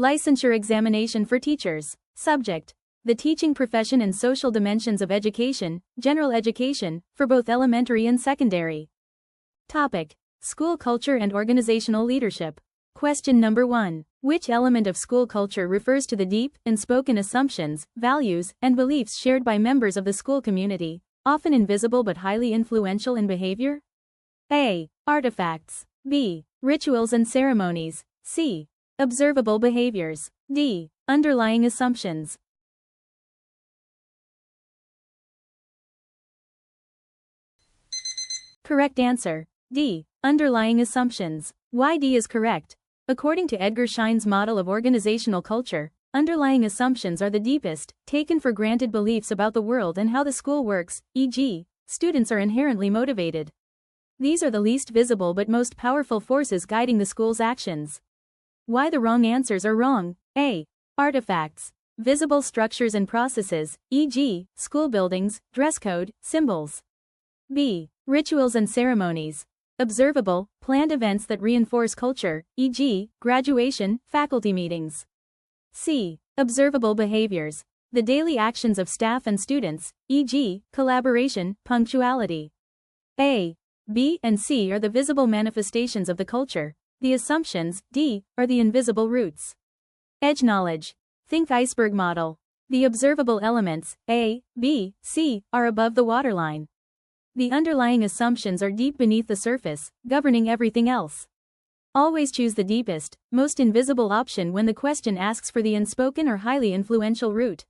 Licensure Examination for Teachers. Subject: the teaching profession and social dimensions of education, general education, for both elementary and secondary. Topic: school culture and organizational leadership. Question number 1. Which element of school culture refers to the deep, unspoken assumptions, values, and beliefs shared by members of the school community, often invisible but highly influential in behavior? A. Artifacts. B. Rituals and ceremonies. C. Observable behaviors. D. Underlying assumptions. Correct answer: D. Underlying assumptions. Why D is correct? According to Edgar Schein's model of organizational culture, underlying assumptions are the deepest, taken for granted beliefs about the world and how the school works, e.g., students are inherently motivated. These are the least visible but most powerful forces guiding the school's actions. Why the wrong answers are wrong? A. Artifacts. Visible structures and processes, e.g., school buildings, dress code, symbols. B. Rituals and ceremonies. Observable, planned events that reinforce culture, e.g., graduation, faculty meetings. C. Observable behaviors. The daily actions of staff and students, e.g., collaboration, punctuality. A. B and C are the visible manifestations of the culture. The assumptions, D, are the invisible roots. Edge knowledge. Think iceberg model. The observable elements, A, B, C, are above the waterline. The underlying assumptions are deep beneath the surface, governing everything else. Always choose the deepest, most invisible option when the question asks for the unspoken or highly influential root.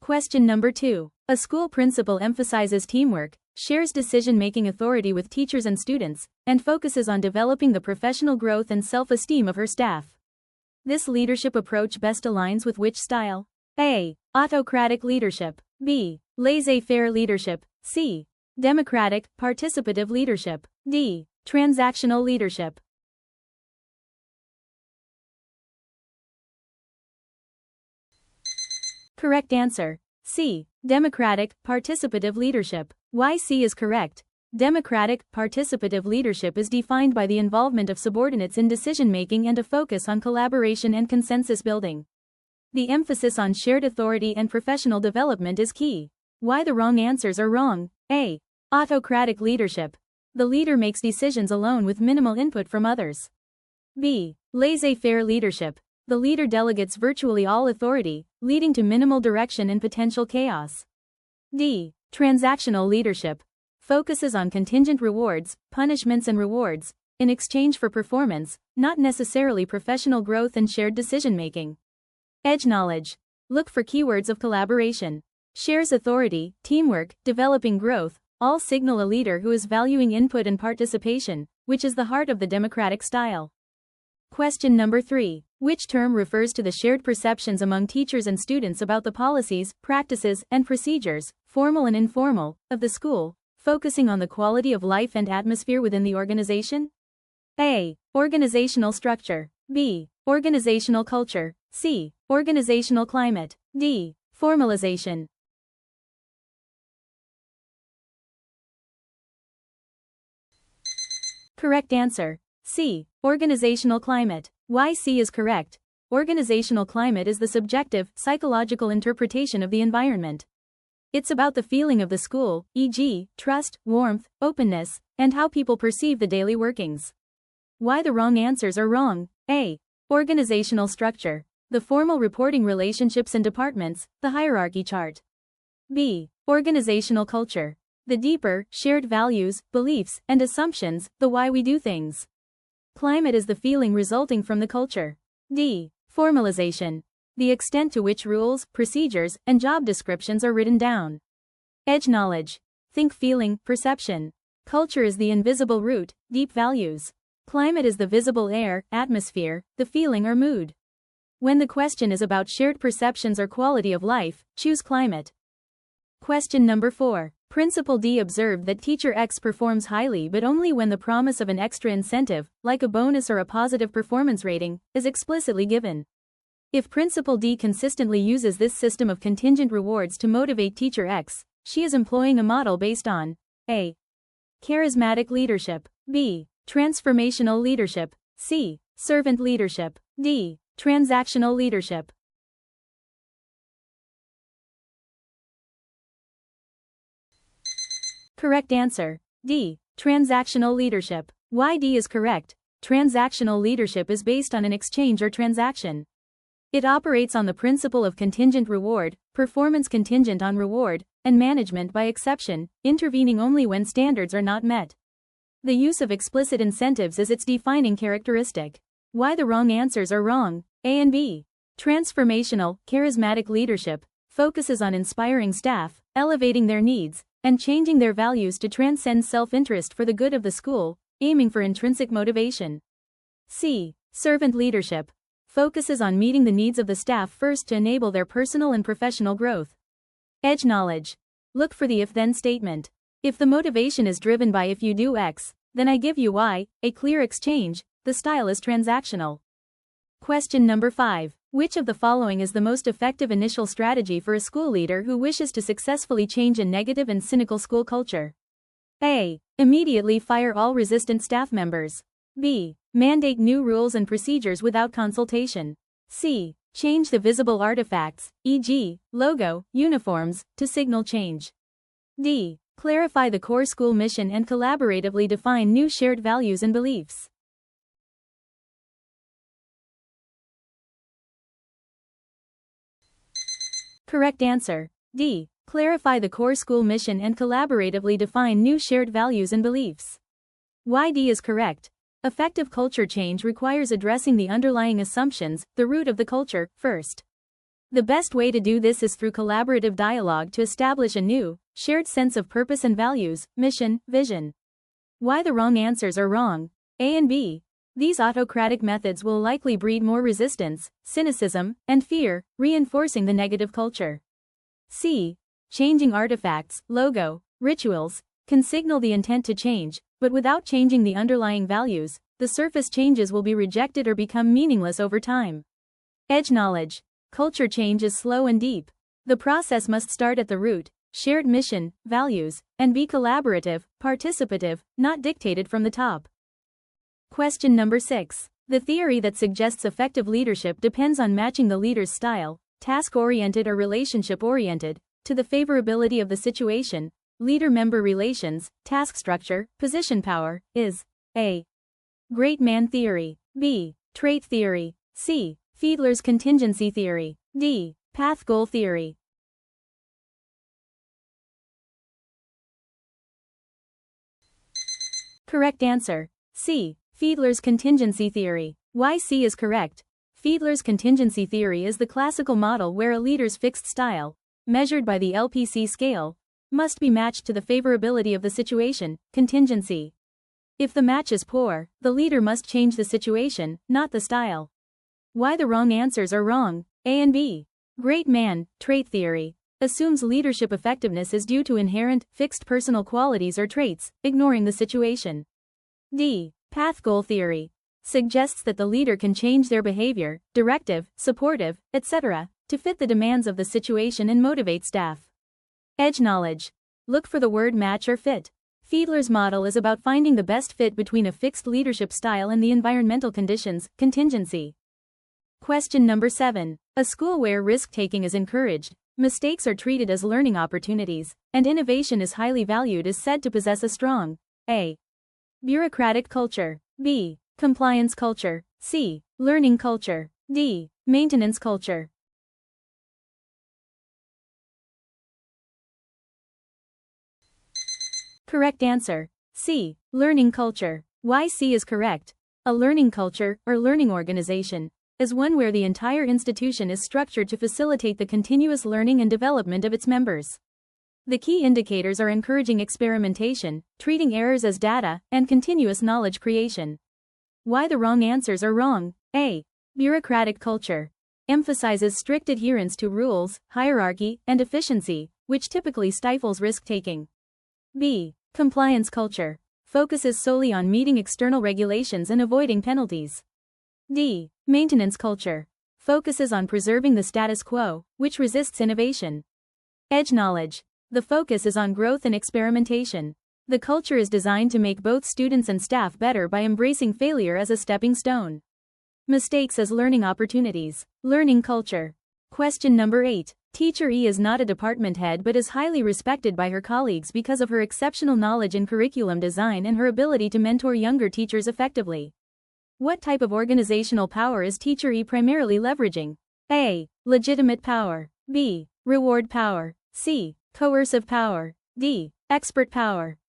Question number 2. A school principal emphasizes teamwork, shares decision-making authority with teachers and students, and focuses on developing the professional growth and self-esteem of her staff. This leadership approach best aligns with which style? A. Autocratic leadership. B. Laissez-faire leadership. C. Democratic, participative leadership. D. Transactional leadership. Correct answer: C. Democratic, participative leadership. Why C is correct? Democratic, participative leadership is defined by the involvement of subordinates in decision-making and a focus on collaboration and consensus building. The emphasis on shared authority and professional development is key. Why the wrong answers are wrong? A. Autocratic leadership. The leader makes decisions alone with minimal input from others. B. Laissez-faire leadership. The leader delegates virtually all authority, leading to minimal direction and potential chaos. D. Transactional leadership. Focuses on contingent rewards, punishments and rewards, in exchange for performance, not necessarily professional growth and shared decision-making. Edge knowledge. Look for keywords of collaboration. Shares authority, teamwork, developing growth, all signal a leader who is valuing input and participation, which is the heart of the democratic style. Question number 3. Which term refers to the shared perceptions among teachers and students about the policies, practices, and procedures, formal and informal, of the school, focusing on the quality of life and atmosphere within the organization? A. Organizational structure. B. Organizational culture. C. Organizational climate. D. Formalization. Correct answer: C. Organizational climate. Why C is correct? Organizational climate is the subjective, psychological interpretation of the environment. It's about the feeling of the school, e.g., trust, warmth, openness, and how people perceive the daily workings. Why the wrong answers are wrong? A. Organizational structure. The formal reporting relationships and departments, the hierarchy chart. B. Organizational culture. The deeper, shared values, beliefs, and assumptions, the why we do things. Climate is the feeling resulting from the culture. D. Formalization. The extent to which rules, procedures, and job descriptions are written down. Edge knowledge. Think feeling, perception. Culture is the invisible root, deep values. Climate is the visible air, atmosphere, the feeling or mood. When the question is about shared perceptions or quality of life, choose climate. Question number 4. Principal D observed that teacher X performs highly but only when the promise of an extra incentive, like a bonus or a positive performance rating, is explicitly given. If Principal D consistently uses this system of contingent rewards to motivate teacher X, she is employing a model based on A. Charismatic leadership. B. Transformational leadership. C. Servant leadership. D. Transactional leadership. Correct answer. D. Transactional leadership. Why D is correct? Transactional leadership is based on an exchange or transaction. It operates on the principle of contingent reward, performance contingent on reward, and management by exception, intervening only when standards are not met. The use of explicit incentives is its defining characteristic. Why the wrong answers are wrong? A and B. Transformational, charismatic leadership focuses on inspiring staff, elevating their needs, and changing their values to transcend self-interest for the good of the school, aiming for intrinsic motivation. C. Servant leadership focuses on meeting the needs of the staff first to enable their personal and professional growth. Edge knowledge. Look for the if-then statement. If the motivation is driven by if you do X, then I give you Y, a clear exchange, the style is transactional. Question number 5. Which of the following is the most effective initial strategy for a school leader who wishes to successfully change a negative and cynical school culture? A. Immediately fire all resistant staff members. B. Mandate new rules and procedures without consultation. C. Change the visible artifacts, e.g., logo, uniforms, to signal change. D. Clarify the core school mission and collaboratively define new shared values and beliefs. Correct answer. D. Clarify the core school mission and collaboratively define new shared values and beliefs. Why D is correct? Effective culture change requires addressing the underlying assumptions, the root of the culture, first. The best way to do this is through collaborative dialogue to establish a new, shared sense of purpose and values, mission, vision. Why the wrong answers are wrong? A and B. These autocratic methods will likely breed more resistance, cynicism, and fear, reinforcing the negative culture. C. Changing artifacts, logo, rituals, can signal the intent to change, but without changing the underlying values, the surface changes will be rejected or become meaningless over time. Edge knowledge. Culture change is slow and deep. The process must start at the root, shared mission, values, and be collaborative, participative, not dictated from the top. Question number 6. The theory that suggests effective leadership depends on matching the leader's style, task-oriented or relationship-oriented, to the favorability of the situation, leader-member relations, task structure, position power, is A. Great man theory. B. Trait theory. C. Fiedler's contingency theory. D. Path goal theory. Correct answer. C. Fiedler's contingency theory. Why C is correct? Fiedler's contingency theory is the classical model where a leader's fixed style, measured by the LPC scale, must be matched to the favorability of the situation, contingency. If the match is poor, the leader must change the situation, not the style. Why the wrong answers are wrong? A and B. Great man, trait theory, assumes leadership effectiveness is due to inherent, fixed personal qualities or traits, ignoring the situation. D. Path goal theory suggests that the leader can change their behavior, directive, supportive, etc., to fit the demands of the situation and motivate staff. Edge knowledge. Look for the word match or fit. Fiedler's model is about finding the best fit between a fixed leadership style and the environmental conditions, contingency. Question number 7. A school where risk-taking is encouraged, mistakes are treated as learning opportunities, and innovation is highly valued is said to possess a strong A. Bureaucratic culture. B. Compliance culture. C. Learning culture. D. Maintenance culture. Correct answer. C. Learning culture. Why C is correct? A learning culture, or learning organization, is one where the entire institution is structured to facilitate the continuous learning and development of its members. The key indicators are encouraging experimentation, treating errors as data, and continuous knowledge creation. Why the wrong answers are wrong? A. Bureaucratic culture emphasizes strict adherence to rules, hierarchy, and efficiency, which typically stifles risk-taking. B. Compliance culture focuses solely on meeting external regulations and avoiding penalties. D. Maintenance culture focuses on preserving the status quo, which resists innovation. Edge knowledge. The focus is on growth and experimentation. The culture is designed to make both students and staff better by embracing failure as a stepping stone. Mistakes as learning opportunities. Learning culture. Question number 8. Teacher E is not a department head but is highly respected by her colleagues because of her exceptional knowledge in curriculum design and her ability to mentor younger teachers effectively. What type of organizational power is Teacher E primarily leveraging? A. Legitimate power. B. Reward power. C. Coercive power. D. Expert power.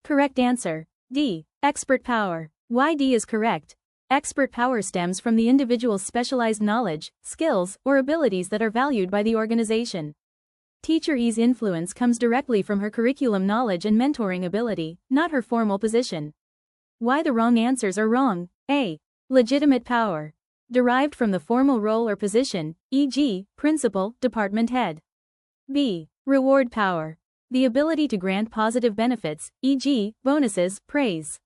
Correct answer. D. Expert power. Why D is correct? Expert power stems from the individual's specialized knowledge, skills, or abilities that are valued by the organization. Teacher E's influence comes directly from her curriculum knowledge and mentoring ability, not her formal position. Why the wrong answers are wrong? A. Legitimate power. Derived from the formal role or position, e.g., principal, department head. B. Reward power. The ability to grant positive benefits, e.g., bonuses, praise.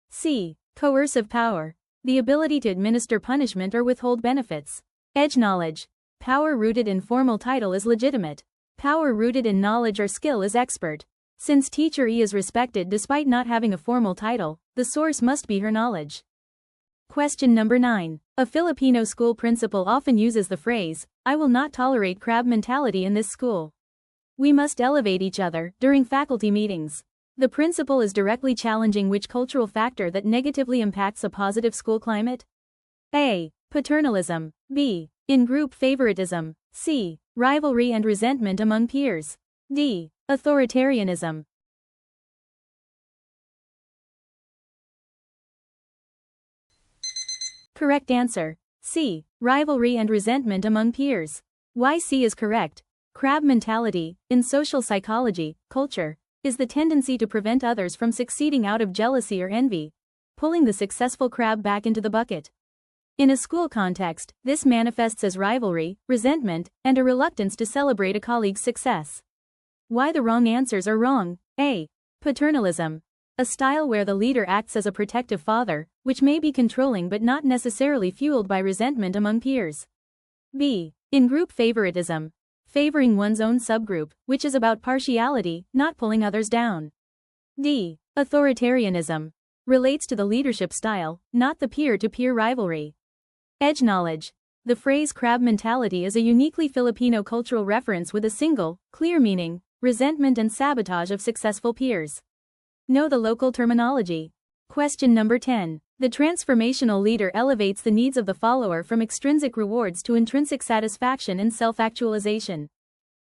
C. Coercive power. The ability to administer punishment or withhold benefits. Edge knowledge. Power rooted in formal title is legitimate. Power rooted in knowledge or skill is expert. Since Teacher E is respected despite not having a formal title, the source must be her knowledge. Question number 9. A Filipino school principal often uses the phrase, "I will not tolerate crab mentality in this school. We must elevate each other," during faculty meetings. The principal is directly challenging which cultural factor that negatively impacts a positive school climate? A. Paternalism. B. In-group favoritism. C. Rivalry and resentment among peers. D. Authoritarianism. Correct answer. C. Rivalry and resentment among peers. Why C is correct? Crab mentality, in social psychology, culture, is the tendency to prevent others from succeeding out of jealousy or envy, pulling the successful crab back into the bucket. In a school context, this manifests as rivalry, resentment, and a reluctance to celebrate a colleague's success. Why the wrong answers are wrong? A. Paternalism. A style where the leader acts as a protective father, which may be controlling but not necessarily fueled by resentment among peers. B. In-group favoritism. Favoring one's own subgroup, which is about partiality, not pulling others down. D. Authoritarianism. Relates to the leadership style, not the peer-to-peer rivalry. Edge knowledge. The phrase crab mentality is a uniquely Filipino cultural reference with a single, clear meaning: resentment and sabotage of successful peers. Know the local terminology. Question number 10. The transformational leader elevates the needs of the follower from extrinsic rewards to intrinsic satisfaction and self-actualization.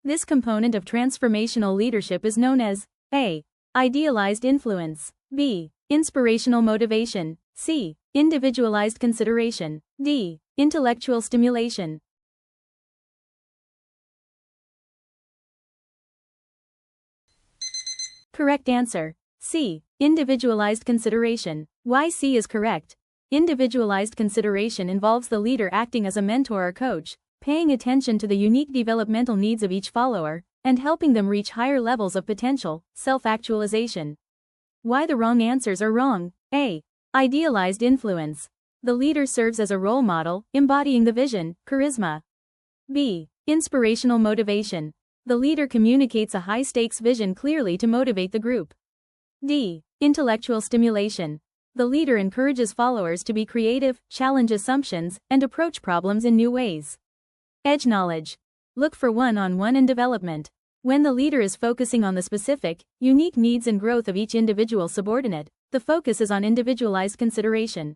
This component of transformational leadership is known as A. Idealized influence. B. Inspirational motivation. C. Individualized consideration. D. Intellectual stimulation. Correct answer. C. Individualized consideration. Why C is correct? Individualized consideration involves the leader acting as a mentor or coach, paying attention to the unique developmental needs of each follower, and helping them reach higher levels of potential, self-actualization. Why the wrong answers are wrong? A. Idealized influence. The leader serves as a role model, embodying the vision, charisma. B. Inspirational motivation. The leader communicates a high-stakes vision clearly to motivate the group. D. Intellectual stimulation. The leader encourages followers to be creative, challenge assumptions, and approach problems in new ways. Edge knowledge. Look for one-on-one in development. When the leader is focusing on the specific, unique needs and growth of each individual subordinate, the focus is on individualized consideration.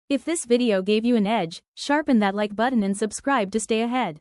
If this video gave you an edge, sharpen that like button and subscribe to stay ahead.